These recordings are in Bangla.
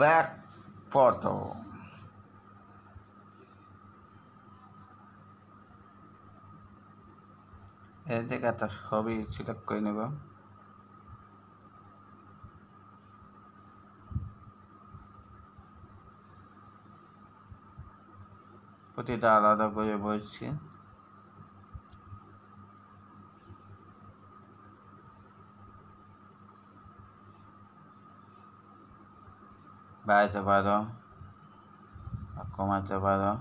ব্যাক ফটো এই থেকে একটা ছবি সিলেক্ট করে নেব। প্রতিটা আলাদা করে বলছি। বাড়াতে পারো, কমাতে পারো।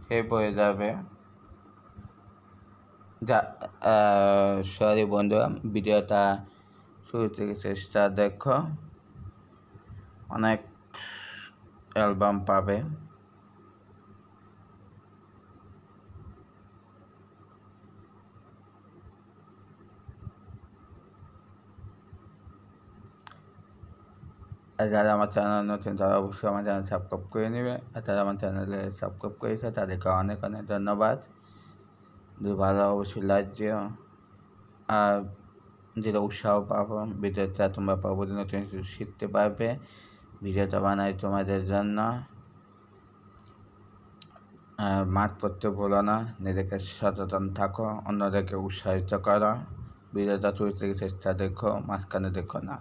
সেভ হয়ে যাবে। সরি বন্ধুরা, ভিডিওটা শুরু থেকে চেষ্টা দেখো, অনেক অ্যালবাম পাবে। আর যারা আমার চ্যানেল নতুন তারা অবশ্যই আমার চ্যানেল সাবস্ক্রাইব করে নেবে। আর যারা আমার চ্যানেলে সাবস্ক্রাইব করেছে তাদেরকে অনেক অনেক ধন্যবাদ। যদি ভালো অবশ্যই লাইক দিও। আর যেটা উৎসাহ পাবো, ভিডিওটা তোমরা পরবর্তী নতুন কিছু শিখতে পারবে। ভিডিওটা বানাই তোমাদের জন্য। মাঠ পড়তে ভুলো না, নিজেকে সচেতন থাকো, অন্যদেরকে উৎসাহিত করো। ভিডিওটা শুরু থেকে চেষ্টা দেখো, মাঝখানে দেখো না।